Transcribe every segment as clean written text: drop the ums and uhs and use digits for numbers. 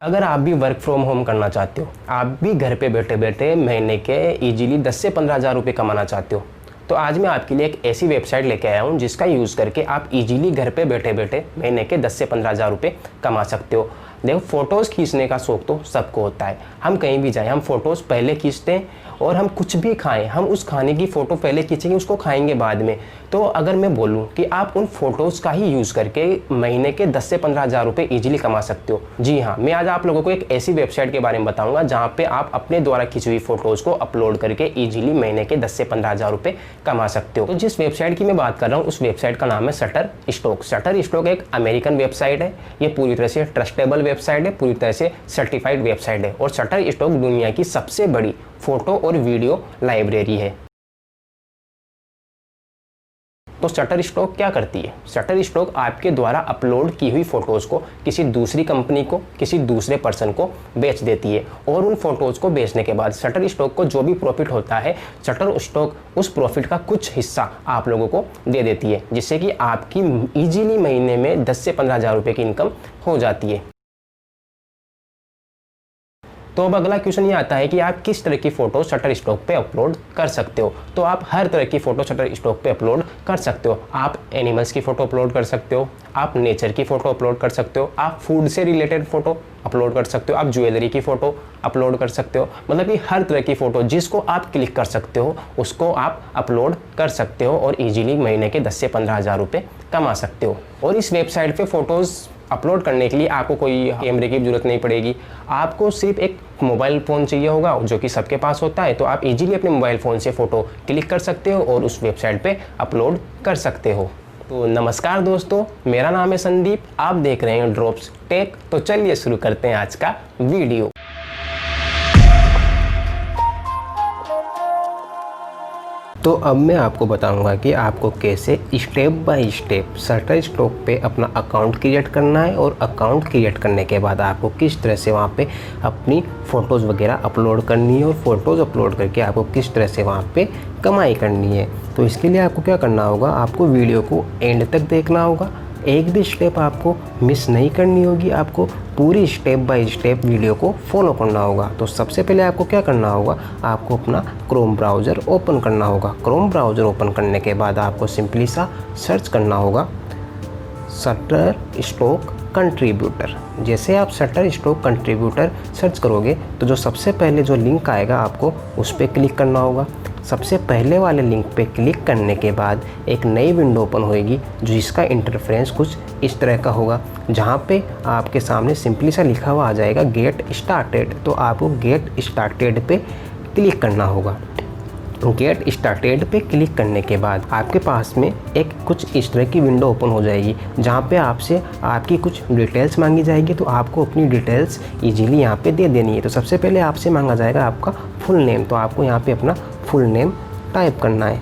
अगर आप भी वर्क फ्रॉम होम करना चाहते हो, आप भी घर पे बैठे बैठे महीने के इजीली 10 से 15 हज़ार रुपये कमाना चाहते हो, तो आज मैं आपके लिए एक ऐसी वेबसाइट लेके आया हूँ जिसका यूज़ करके आप इजीली घर पे बैठे बैठे महीने के 10 से 15 हज़ार रुपये कमा सकते हो। देखो, फ़ोटोज़ खींचने का शौक़ तो सबको होता है। हम कहीं भी जाएं, हम फ़ोटोज़ पहले खींचते हैं और हम कुछ भी खाएं, हम उस खाने की फ़ोटो पहले खींचेंगे, उसको खाएंगे बाद में। तो अगर मैं बोलूं कि आप उन फ़ोटोज़ का ही यूज़ करके महीने के 10 से 15 हज़ार रुपये ईजिली कमा सकते हो। जी हाँ, मैं आज आप लोगों को एक ऐसी वेबसाइट के बारे में बताऊंगा जहां पे आप अपने द्वारा खींची हुई फ़ोटोज़ को अपलोड करके ईजिली महीने के 10 से 15 हज़ार रुपये कमा सकते हो। तो जिस वेबसाइट की मैं बात कर रहा हूँ उस वेबसाइट का नाम है शटरस्टॉक। शटरस्टॉक एक अमेरिकन वेबसाइट है। ये पूरी तरह से ट्रस्टेबल वेबसाइट है, पूरी तरह से सर्टिफाइड वेबसाइट है और शटरस्टॉक दुनिया की सबसे बड़ी फोटो और वीडियो लाइब्रेरी है। तो शटरस्टॉक क्या करती है? शटरस्टॉक आपके द्वारा अपलोड की हुई फ़ोटोज़ को किसी दूसरी कंपनी को, किसी दूसरे पर्सन को बेच देती है और उन फ़ोटोज़ को बेचने के बाद शटरस्टॉक को जो भी प्रॉफिट होता है, शटरस्टॉक उस प्रॉफिट का कुछ हिस्सा आप लोगों को दे देती है, जिससे कि आपकी ईजिली महीने में 10 से 15 हज़ार रुपये की इनकम हो जाती है। तो अब अगला क्वेश्चन ये आता है कि आप किस तरह की फ़ोटो शटरस्टॉक पे अपलोड कर सकते हो। तो आप हर तरह की फ़ोटो शटरस्टॉक पे अपलोड कर सकते हो। आप एनिमल्स की फ़ोटो अपलोड कर सकते हो, आप नेचर की फ़ोटो अपलोड कर सकते हो, आप फूड से रिलेटेड फ़ोटो अपलोड कर सकते हो, आप ज्वेलरी की फ़ोटो अपलोड कर सकते हो। मतलब कि हर तरह की फ़ोटो जिसको आप क्लिक कर सकते हो उसको आप अपलोड कर सकते हो और ईजिली महीने के 10 से 15 हज़ार रुपये कमा सकते हो। और इस वेबसाइट पे फ़ोटोज़ अपलोड करने के लिए आपको कोई कैमरे की ज़रूरत नहीं पड़ेगी। आपको सिर्फ एक मोबाइल फ़ोन चाहिए होगा, जो कि सबके पास होता है। तो आप इजीली अपने मोबाइल फ़ोन से फ़ोटो क्लिक कर सकते हो और उस वेबसाइट पे अपलोड कर सकते हो। तो नमस्कार दोस्तों, मेरा नाम है संदीप, आप देख रहे हैं ड्रॉप्स टेक। तो चलिए शुरू करते हैं आज का वीडियो। तो अब मैं आपको बताऊंगा कि आपको कैसे स्टेप बाय स्टेप शटरस्टॉक पे अपना अकाउंट क्रिएट करना है और अकाउंट क्रिएट करने के बाद आपको किस तरह से वहाँ पे अपनी फ़ोटोज़ वगैरह अपलोड करनी है और फ़ोटोज़ अपलोड करके आपको किस तरह से वहाँ पे कमाई करनी है। तो इसके लिए आपको क्या करना होगा, आपको वीडियो को एंड तक देखना होगा, एक भी स्टेप आपको मिस नहीं करनी होगी, आपको पूरी स्टेप बाय स्टेप वीडियो को फॉलो करना होगा। तो सबसे पहले आपको क्या करना होगा, आपको अपना क्रोम ब्राउज़र ओपन करना होगा। क्रोम ब्राउज़र ओपन करने के बाद आपको सिंपली सा सर्च करना होगा शटरस्टॉक कंट्रीब्यूटर। जैसे आप शटरस्टॉक कंट्रीब्यूटर सर्च करोगे तो जो सबसे पहले जो लिंक आएगा आपको उस पर क्लिक करना होगा। सबसे पहले वाले लिंक पे क्लिक करने के बाद एक नई विंडो ओपन होएगी जिसका इंटरफेरेंस कुछ इस तरह का होगा, जहाँ पे आपके सामने सिंपली सा लिखा हुआ आ जाएगा गेट स्टार्टेड। तो आपको गेट स्टार्टेड पे क्लिक करना होगा। गेट स्टार्टेड पे क्लिक करने के बाद आपके पास में एक कुछ इस तरह की विंडो ओपन हो जाएगी, जहाँ पे आपसे आपकी कुछ डिटेल्स मांगी जाएगी। तो आपको अपनी डिटेल्स इजीली यहाँ पे दे देनी है। तो सबसे पहले आपसे मांगा जाएगा आपका फुल नेम। तो आपको यहाँ पे अपना फुल नेम टाइप करना है।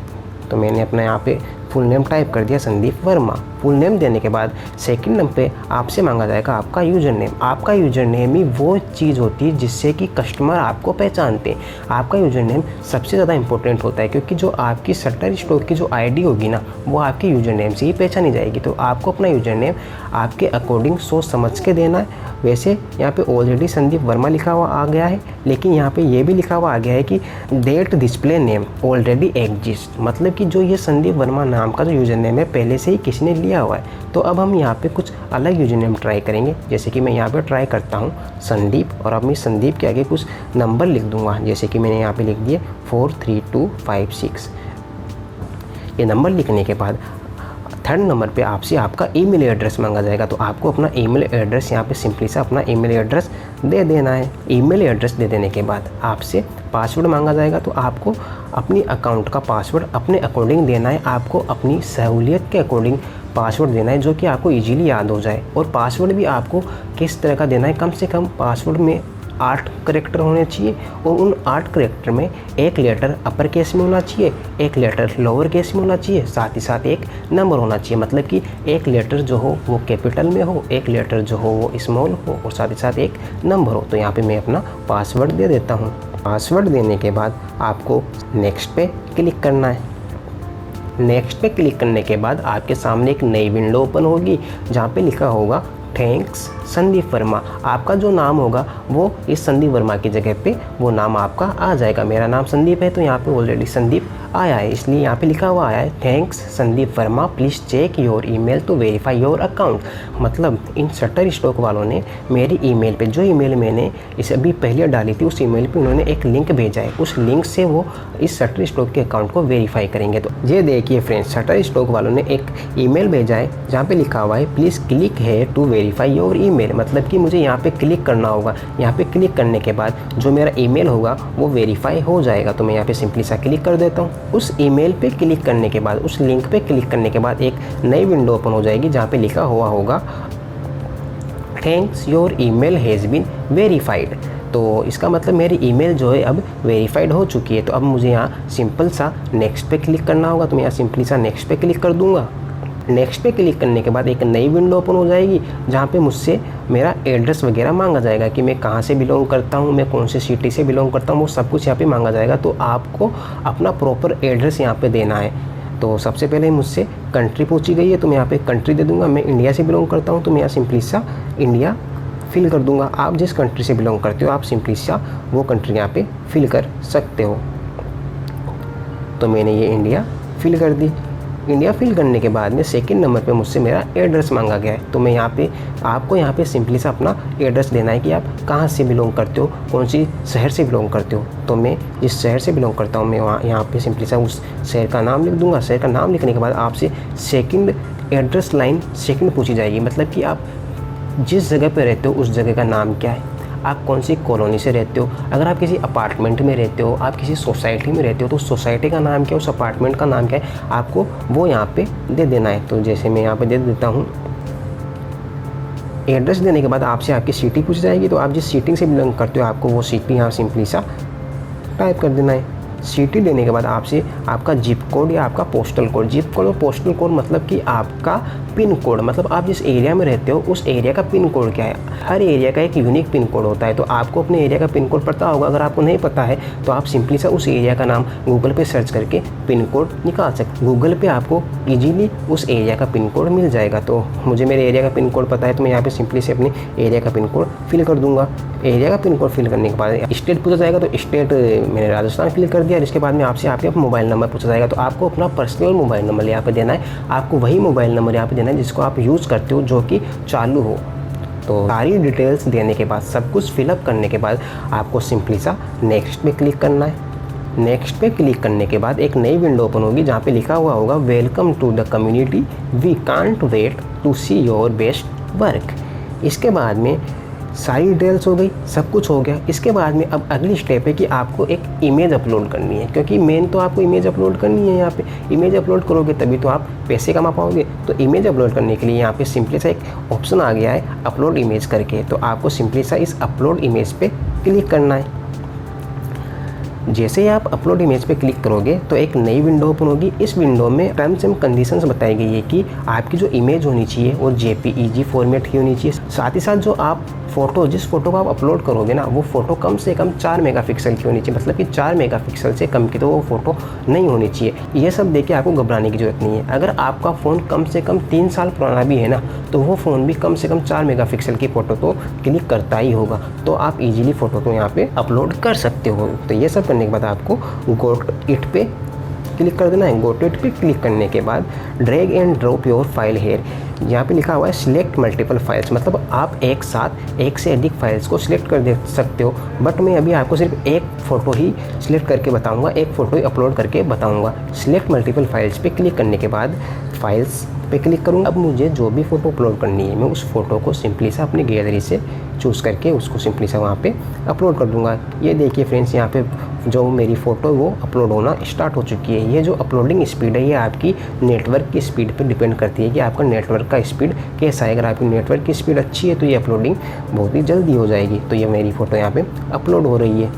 तो मैंने अपना यहाँ पे फुल नेम टाइप कर दिया, संदीप वर्मा। फुल नेम देने के बाद सेकंड नंबर पे आपसे मांगा जाएगा आपका यूज़र नेम। आपका यूज़र नेम ही वो चीज़ होती है जिससे कि कस्टमर आपको पहचानते हैं। आपका यूज़र नेम सबसे ज़्यादा इंपॉर्टेंट होता है, क्योंकि जो आपकी शटरस्टॉक की जो आईडी होगी ना, वो आपके यूज़र नेम से ही पहचानी जाएगी। तो आपको अपना यूज़र नेम आपके अकॉर्डिंग सोच समझ के देना है। वैसे यहाँ पे ऑलरेडी संदीप वर्मा लिखा हुआ आ गया है, लेकिन यहाँ पे ये भी लिखा हुआ आ गया है कि that display name already exist. मतलब कि जो ये संदीप वर्मा नाम का जो यूज़र नेम है पहले से ही किसी ने लिया हुआ है। तो अब हम यहाँ पे कुछ अलग यूज़र नेम ट्राई करेंगे। जैसे कि मैं यहाँ पे ट्राई करता हूँ संदीप, और अब मैं संदीप के आगे कुछ नंबर लिख दूँगा। जैसे कि मैंने यहाँ पे लिख दिए 43256। ये नंबर लिखने के बाद थर्ड नंबर पे आपसे आपका ईमेल एड्रेस मांगा जाएगा। तो आपको अपना ईमेल एड्रेस यहाँ पे सिंपली सा अपना ईमेल एड्रेस दे देना है। ईमेल एड्रेस दे देने के बाद आपसे पासवर्ड मांगा जाएगा। तो आपको अपनी अकाउंट का पासवर्ड अपने अकॉर्डिंग देना है। आपको अपनी सहूलियत के अकॉर्डिंग पासवर्ड देना है, जो कि आपको इजीली याद हो जाए। और पासवर्ड भी आपको किस तरह का देना है, कम से कम पासवर्ड में 8 करेक्टर होने चाहिए और उन 8 करेक्टर में एक लेटर अपर केस में होना चाहिए, एक लेटर लोअर केस में होना चाहिए, साथ ही साथ एक नंबर होना चाहिए। मतलब कि एक लेटर जो हो वो कैपिटल में हो, एक लेटर जो हो वो स्मॉल हो और साथ ही साथ एक नंबर हो। तो यहाँ पे मैं अपना पासवर्ड दे देता हूँ। पासवर्ड देने के बाद आपको नेक्स्ट पे क्लिक करना है। नेक्स्ट पे क्लिक करने के बाद आपके सामने एक नई विंडो ओपन होगी, जहाँ पे लिखा होगा थैंक्स संदीप वर्मा। आपका जो नाम होगा वो इस संदीप वर्मा की जगह पे वो नाम आपका आ जाएगा। मेरा नाम संदीप है तो यहाँ पे ऑलरेडी संदीप आया है, इसलिए यहाँ पे लिखा हुआ आया है thanks Sandeep Verma, please check your email to verify your account. मतलब इन शटर स्टॉक वालों ने मेरी ईमेल पे, जो ईमेल मैंने इसे अभी पहले डाली थी, उस ईमेल पे उन्होंने एक लिंक भेजा है। उस लिंक से वो इस शटर स्टॉक के अकाउंट को वेरीफाई करेंगे। तो ये देखिए फ्रेंड्स, शटर स्टॉक वालों ने एक ईमेल भेजा है जहाँ पे लिखा हुआ है प्लीज़ क्लिक है टू वेरीफाई योर ईमेल। मतलब कि मुझे यहाँ पे क्लिक करना होगा। यहाँ पे क्लिक करने के बाद जो मेरा ईमेल होगा वो वेरीफाई हो जाएगा। तो मैं यहाँ पे सिंपली सा क्लिक कर देता हूँ। उस ईमेल पे क्लिक करने के बाद, उस लिंक पे क्लिक करने के बाद एक नई विंडो ओपन हो जाएगी जहाँ पे लिखा हुआ होगा thanks your email has been verified. तो इसका मतलब मेरी ईमेल जो है अब वेरीफाइड हो चुकी है। तो अब मुझे यहाँ सिंपल सा नेक्स्ट पे क्लिक करना होगा। तो मैं यहाँ सिंपली सा नेक्स्ट पे क्लिक कर दूँगा। नेक्स्ट पे क्लिक करने के बाद एक नई विंडो ओपन हो जाएगी जहाँ पे मुझसे मेरा एड्रेस वगैरह मांगा जाएगा कि मैं कहाँ से बिलोंग करता हूँ, मैं कौन सी सिटी से बिलोंग करता हूँ, वो सब कुछ यहाँ पे मांगा जाएगा। तो आपको अपना प्रॉपर एड्रेस यहाँ पे देना है। तो सबसे पहले मुझसे कंट्री पूछी गई है तो मैं यहाँ पे कंट्री दे दूँगा। मैं इंडिया से बिलोंग करता हूँ तो मैं यहाँ सिंपली सा इंडिया फिल कर दूँगा। आप जिस कंट्री से बिलोंग करते हो आप सिंपली सा वो कंट्री यहाँ पे फिल कर सकते हो। तो मैंने ये इंडिया फिल कर दी। इंडिया फिल करने के बाद में सेकंड नंबर पे मुझसे मेरा एड्रेस मांगा गया है। तो मैं यहाँ पे आपको यहाँ पे सिंपली सा अपना एड्रेस देना है कि आप कहाँ से बिलोंग करते हो, कौन सी शहर से बिलोंग करते हो। तो मैं जिस शहर से बिलोंग करता हूँ मैं वहाँ यहाँ पे सिंपली सा उस शहर का नाम लिख दूँगा। शहर का नाम लिखने के बाद आपसे सेकंड एड्रेस लाइन सेकंड पूछी जाएगी। मतलब कि आप जिस जगह पे रहते हो उस जगह का नाम क्या है, आप कौन सी कॉलोनी से रहते हो। अगर आप किसी अपार्टमेंट में रहते हो, आप किसी सोसाइटी में रहते हो तो उस सोसाइटी का नाम क्या है, उस अपार्टमेंट का नाम क्या है, आपको वो यहाँ पे दे देना है। तो जैसे मैं यहाँ पे दे देता हूँ। एड्रेस देने के बाद आपसे आपकी सिटी पूछ जाएगी। तो आप जिस सिटी से बिलोंग करते हो आपको वो सिटी यहाँ सिंपली सा टाइप कर देना है। सिटी देने के बाद आपसे आपका जिप कोड या आपका पोस्टल कोड, जिप कोड और पोस्टल कोड मतलब कि आपका पिन कोड, मतलब आप जिस एरिया में रहते हो उस एरिया का पिन कोड क्या है। हर एरिया का एक यूनिक पिन कोड होता है। तो आपको अपने एरिया का पिन कोड पता होगा। अगर आपको नहीं पता है तो आप सिंपली सा उस एरिया का नाम गूगल पे सर्च करके पिन कोड निकाल सकते। गूगल पे आपको ईजीली उस एरिया का पिन कोड मिल जाएगा। तो मुझे मेरे एरिया का पिन कोड पता है तो मैं यहाँ पे सिंपली से अपने एरिया का पिन कोड फिल कर दूँगा। एरिया का पिन कोड फिल करने के बाद स्टेट पूछा जाएगा तो स्टेट मैंने राजस्थान फिल कर दिया। इसके बाद में आपसे आपके मोबाइल नंबर पूछा जाएगा। तो आपको अपना पर्सनल मोबाइल नंबर यहाँ पे देना है। आपको वही मोबाइल नंबर यहाँ पे देना है जिसको आप यूज़ करते हो, जो कि चालू हो। तो सारी डिटेल्स देने के बाद, सब कुछ फिलअप करने के बाद आपको सिंपली सा नेक्स्ट पे क्लिक करना है। नेक्स्ट पे क्लिक करने के बाद एक नई विंडो ओपन होगी जहाँ पे लिखा हुआ होगा welcome to the community, we can't wait to see your best work. इसके बाद में सारी डिटेल्स हो गई, सब कुछ हो गया। इसके बाद में अब अगली स्टेप है कि आपको एक इमेज अपलोड करनी है, क्योंकि मेन तो आपको इमेज अपलोड करनी है। यहाँ पे इमेज अपलोड करोगे तभी तो आप पैसे कमा पाओगे। तो इमेज अपलोड करने के लिए यहाँ पे सिंपली सा एक ऑप्शन आ गया है अपलोड इमेज करके। तो आपको सिंपली सा इस अपलोड इमेज पे क्लिक करना है। जैसे ही आप अपलोड इमेज पे क्लिक करोगे तो एक नई विंडो ओपन होगी। इस विंडो में टर्म्स एंड कंडीशंस बताई गई है कि आपकी जो इमेज होनी चाहिए वो JPEG फॉर्मेट की होनी चाहिए। साथ ही साथ जो आप फ़ोटो, जिस फ़ोटो को आप अपलोड करोगे ना, वो फ़ोटो कम से कम 4 मेगापिक्सल की होनी चाहिए। मतलब कि 4 मेगापिक्सल से कम की तो वो फ़ोटो नहीं होनी चाहिए। ये सब देख के आपको घबराने की ज़रूरत नहीं है। अगर आपका फ़ोन कम से कम 3 साल पुराना भी है ना, तो वो फ़ोन भी कम से कम 4 मेगापिक्सल की फ़ोटो तो क्लिक करता ही होगा। तो आप इजीली फ़ोटो को यहाँ पे अपलोड कर सकते हो। तो ये सब करने के बाद आपको गो टू इट पे क्लिक कर देना है। गो टू इट पे क्लिक करने के बाद drag and drop your file hair, यहाँ पे लिखा हुआ है सिलेक्ट मल्टीपल फाइल्स, मतलब आप एक साथ एक से अधिक फाइल्स को सिलेक्ट कर दे सकते हो। बट मैं अभी आपको सिर्फ एक फ़ोटो ही सिलेक्ट करके बताऊंगा, एक फ़ोटो ही अपलोड करके बताऊंगा। सिलेक्ट मल्टीपल फाइल्स पे क्लिक करने के बाद फाइल्स पे क्लिक करूँगा। अब मुझे जो भी फ़ोटो अपलोड करनी है मैं उस फ़ोटो को सिंपली सा अपनी गैलरी से चूज़ करके उसको सिंपली सा वहाँ पे अपलोड कर दूँगा। ये देखिए फ्रेंड्स, यहाँ पे जो मेरी फ़ोटो वो अपलोड होना स्टार्ट हो चुकी है। ये जो अपलोडिंग स्पीड है ये आपकी नेटवर्क की स्पीड पे डिपेंड करती है कि आपका नेटवर्क का स्पीड कैसा है। अगर आपकी नेटवर्क की स्पीड अच्छी है तो ये अपलोडिंग बहुत ही जल्दी हो जाएगी। तो ये मेरी फ़ोटो यहाँ पे अपलोड हो रही है।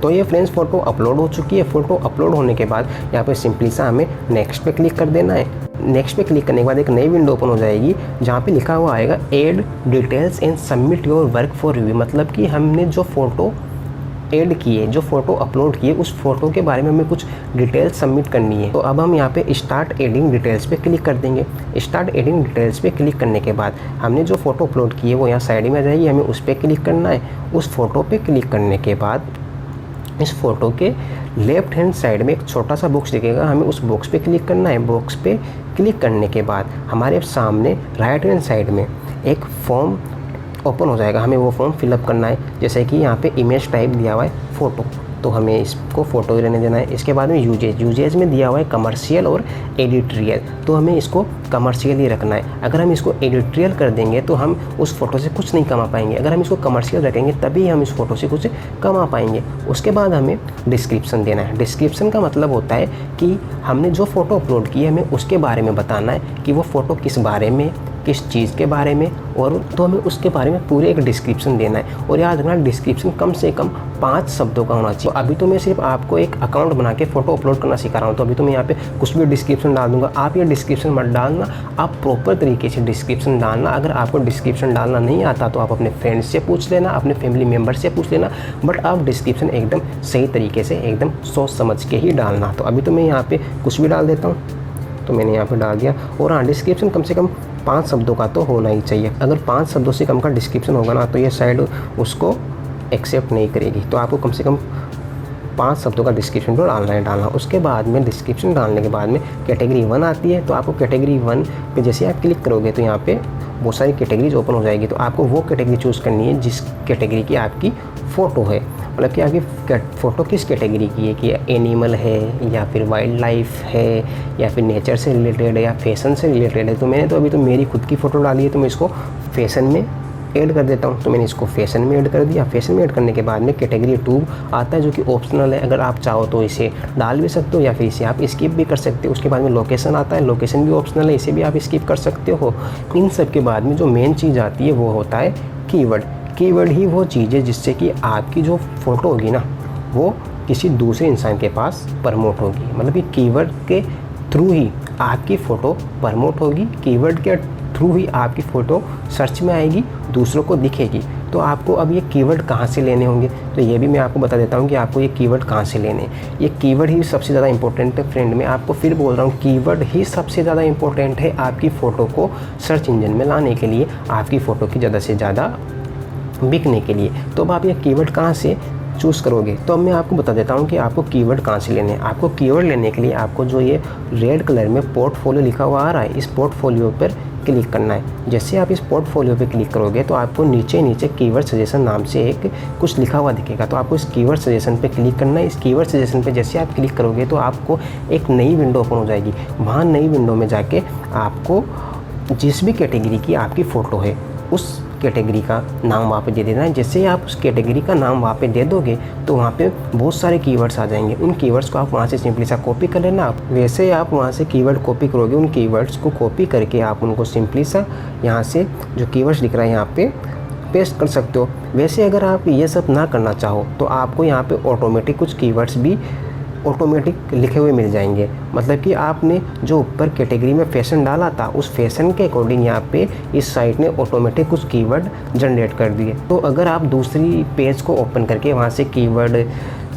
तो ये फ्रेंड्स फ़ोटो अपलोड हो चुकी है। फ़ोटो अपलोड होने के बाद यहाँ पे सिंपली सा हमें नेक्स्ट पे क्लिक कर देना है। नेक्स्ट पे क्लिक करने के बाद एक नई विंडो ओपन हो जाएगी जहाँ पे लिखा हुआ आएगा add details and submit your work for review. मतलब कि हमने जो फ़ोटो ऐड किए, जो फ़ोटो अपलोड किए, उस फ़ोटो के बारे में हमें कुछ डिटेल्स सबमिट करनी है। तो अब हम यहाँ पे स्टार्ट एडिंग डिटेल्स पे क्लिक कर देंगे। स्टार्ट एडिंग डिटेल्स पे क्लिक करने के बाद हमने जो फ़ोटो अपलोड की है वो यहाँ साइड में आ जाएगी, हमें उस पर क्लिक करना है। उस फ़ोटो पे क्लिक करने के बाद इस फ़ोटो के लेफ़्ट हैंड साइड में एक छोटा सा बॉक्स दिखेगा, हमें उस बॉक्स पे क्लिक करना है। बॉक्स पे क्लिक करने के बाद हमारे सामने राइट हैंड साइड में एक फॉर्म ओपन हो जाएगा, हमें वो फॉर्म फिलअप करना है। जैसे कि यहाँ पे इमेज टाइप दिया हुआ है फ़ोटो, तो हमें इसको फ़ोटो ही रहने देना है। इसके बाद में यूजेज में दिया हुआ है कमर्शियल और एडिटोरियल, तो हमें इसको कमर्शियल ही रखना है। अगर हम इसको एडिटोरियल कर देंगे तो हम उस फ़ोटो से कुछ नहीं कमा पाएंगे, अगर हम इसको कमर्शियल रखेंगे तभी हम इस फ़ोटो से कुछ कमा पाएंगे। उसके बाद हमें डिस्क्रिप्शन देना है। डिस्क्रिप्शन का मतलब होता है कि हमने जो फ़ोटो अपलोड की है हमें उसके बारे में बताना है कि वो फ़ोटो किस बारे में, किस चीज़ के बारे में, और तो हमें उसके बारे में पूरे एक डिस्क्रिप्शन देना है। और याद रखना डिस्क्रिप्शन कम से कम 5 शब्दों का होना चाहिए। तो अभी तो मैं सिर्फ आपको एक अकाउंट बना के फ़ोटो अपलोड करना सिखा रहा हूँ, तो अभी तो मैं यहाँ पे कुछ भी डिस्क्रिप्शन डाल दूँगा। आप ये डिस्क्रिप्शन मत डालना, आप प्रॉपर तरीके से डिस्क्रिप्शन डालना। अगर आपको डिस्क्रिप्शन डालना नहीं आता तो आप अपने फ्रेंड्स से पूछ लेना, अपने फैमिली मेम्बर से पूछ लेना, बट आप डिस्क्रिप्शन एकदम सही तरीके से एकदम सोच समझ के ही डालना। तो अभी तो मैं यहाँ पर कुछ भी डाल देता हूँ, तो मैंने यहाँ पर डाल दिया। और हाँ, डिस्क्रिप्शन कम से कम 5 शब्दों का तो होना ही चाहिए। अगर 5 शब्दों से कम का डिस्क्रिप्शन होगा ना तो ये साइड उसको एक्सेप्ट नहीं करेगी। तो आपको कम से कम 5 शब्दों का डिस्क्रिप्शन तो डालना। उसके बाद में डिस्क्रिप्शन डालने के बाद में कैटेगरी 1 आती है, तो आपको कैटेगरी 1 पे जैसे आप क्लिक करोगे तो यहाँ पे बहुत सारी कैटेगरीज ओपन हो जाएगी। तो आपको वो कैटेगरी चूज़ करनी है जिस कैटेगरी की आपकी फ़ोटो है, मतलब कि आपकी फ़ोटो किस कैटेगरी की है, कि एनिमल है या फिर वाइल्ड लाइफ है या फिर नेचर से रिलेटेड है या फैशन से रिलेटेड है। तो मैंने तो अभी तो मेरी खुद की फ़ोटो डाली है, तो मैं इसको फैशन में ऐड कर देता हूँ। तो मैंने इसको फैशन में ऐड कर दिया। फैशन में ऐड करने के बाद में कैटेगरी 2 आता है जो कि ऑप्शनल है, अगर आप चाहो तो इसे डाल भी सकते हो या फिर इसे आप स्किप भी कर सकते हो। उसके बाद में लोकेशन आता है, लोकेशन भी ऑप्शनल है, इसे भी आप स्किप कर सकते हो। इन सब के बाद में जो मेन चीज़ आती है वो होता है कीवर्ड। कीवर्ड ही वो चीज़ है जिससे कि आपकी जो फ़ोटो होगी ना वो किसी दूसरे इंसान के पास प्रमोट होगी, मतलब कि कीवर्ड के थ्रू ही आपकी फ़ोटो प्रमोट होगी, कीवर्ड के थ्रू ही आपकी फ़ोटो सर्च में आएगी, दूसरों को दिखेगी। तो आपको अब ये कीवर्ड कहाँ से लेने होंगे, तो ये भी मैं आपको बता देता हूँ कि आपको ये कीवर्ड कहाँ से लेने हैं। ये कीवर्ड ही सबसे ज़्यादा इंपॉर्टेंट है फ्रेंड। मैं आपको फिर बोल रहा हूँ, कीवर्ड ही सबसे ज़्यादा इंपॉर्टेंट है आपकी फ़ोटो को सर्च इंजन में लाने के लिए, आपकी फ़ोटो की ज़्यादा से ज़्यादा बिकने के लिए। तो अब आप ये कीवर्ड कहाँ से चूज़ करोगे, तो अब मैं आपको बता देता हूँ कि आपको कीवर्ड कहाँ से लेने हैं। आपको कीवर्ड लेने के लिए आपको जो ये रेड कलर में पोर्टफोलियो लिखा हुआ आ रहा है, इस पोर्टफोलियो पर क्लिक करना है। जैसे आप इस पोर्टफोलियो पे क्लिक करोगे तो आपको नीचे कीवर्ड सजेशन नाम से एक कुछ लिखा हुआ दिखेगा, तो आपको इस कीवर्ड सजेशन पे क्लिक करना है। इस कीवर्ड सजेशन पे जैसे आप क्लिक करोगे तो आपको एक नई विंडो ओपन हो जाएगी। वहाँ नई विंडो में जाके आपको जिस भी कैटेगरी की आपकी फ़ोटो है उस कैटेगरी का नाम वहाँ पे दे देना है। जैसे आप उस कैटेगरी का नाम वहाँ पे दे दोगे तो वहाँ पे बहुत सारे कीवर्ड्स आ जाएंगे। उन कीवर्ड्स को आप वहाँ से सिंपली सा कॉपी कर लेना। वैसे आप वहाँ से कीवर्ड कॉपी करोगे, उन कीवर्ड्स को कॉपी करके आप उनको सिंपली सा यहाँ से जो कीवर्ड्स लिख रहा है यहाँ पे पेस्ट कर सकते हो। वैसे अगर आप ये सब ना करना चाहो तो आपको यहाँ पे ऑटोमेटिक कुछ कीवर्ड्स भी ऑटोमेटिक लिखे हुए मिल जाएंगे, मतलब कि आपने जो ऊपर कैटेगरी में फैशन डाला था उस फैशन के अकॉर्डिंग यहाँ पे इस साइट ने ऑटोमेटिक कुछ कीवर्ड जनरेट कर दिए। तो अगर आप दूसरी पेज को ओपन करके वहाँ से कीवर्ड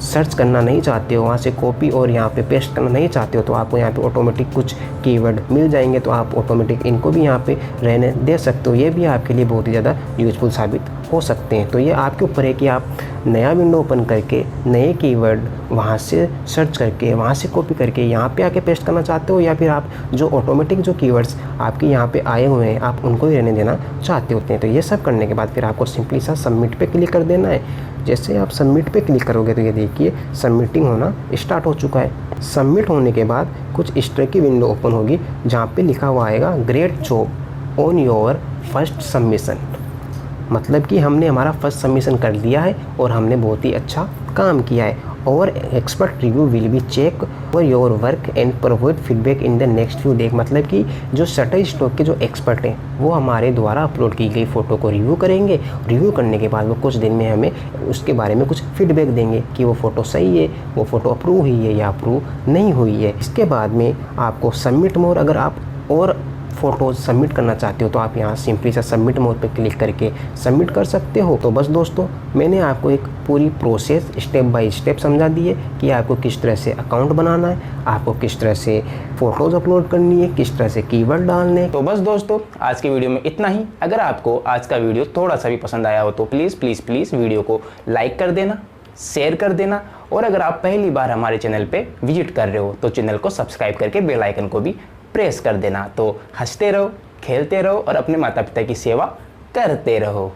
सर्च करना नहीं चाहते हो, वहाँ से कॉपी और यहाँ पे पेस्ट करना नहीं चाहते हो, तो आपको यहाँ पे ऑटोमेटिक कुछ कीवर्ड मिल जाएंगे, तो आप ऑटोमेटिक इनको भी यहाँ पे रहने दे सकते हो। ये भी आपके लिए बहुत ही ज़्यादा यूजफुल साबित हो सकते हैं। तो ये आपके ऊपर है कि आप नया विंडो ओपन करके नए कीवर्ड वहाँ से सर्च करके वहाँ से कॉपी करके यहाँ पे आके पेस्ट करना चाहते हो, या फिर आप जो ऑटोमेटिक जो कीवर्ड्स आपके यहाँ पे आए हुए हैं आप उनको ही रहने देना चाहते होते हैं। तो ये सब करने के बाद फिर आपको सिंपली सा सबमिट पे क्लिक कर देना है। जैसे आप सबमिट पे क्लिक करोगे तो ये देखिए सबमिटिंग होना स्टार्ट हो चुका है। सबमिट होने के बाद कुछ इस तरह की विंडो ओपन होगी जहाँ पे लिखा हुआ आएगा great job on your first submission, मतलब कि हमने हमारा फर्स्ट सबमिशन कर दिया है और हमने बहुत ही अच्छा काम किया है। और expert review will be check for your work and provide feedback in the next few day, मतलब कि जो शटरस्टॉक के जो एक्सपर्ट हैं वो हमारे द्वारा अपलोड की गई फ़ोटो को रिव्यू करेंगे। रिव्यू करने के बाद वो कुछ दिन में हमें उसके बारे में कुछ फीडबैक देंगे कि वो फ़ोटो सही है, वो फ़ोटो अप्रूव हुई है या अप्रूव नहीं हुई है। इसके बाद में आपको सबमिट मोर, अगर आप और फ़ोटोज़ सबमिट करना चाहते हो तो आप यहाँ सिंपली सा सबमिट मोड पे क्लिक करके सबमिट कर सकते हो। तो बस दोस्तों, मैंने आपको एक पूरी प्रोसेस स्टेप बाय स्टेप समझा दी है कि आपको किस तरह से अकाउंट बनाना है, आपको किस तरह से फ़ोटोज़ अपलोड करनी है, किस तरह से कीवर्ड डालने। तो बस दोस्तों, आज के वीडियो में इतना ही। अगर आपको आज का वीडियो थोड़ा सा भी पसंद आया हो तो प्लीज़ प्लीज़ प्लीज़ वीडियो को लाइक कर देना, शेयर कर देना, और अगर आप पहली बार हमारे चैनल पे विजिट कर रहे हो तो चैनल को सब्सक्राइब करके बेल आइकन को भी प्रेस कर देना। तो हंसते रहो, खेलते रहो और अपने माता पिता की सेवा करते रहो।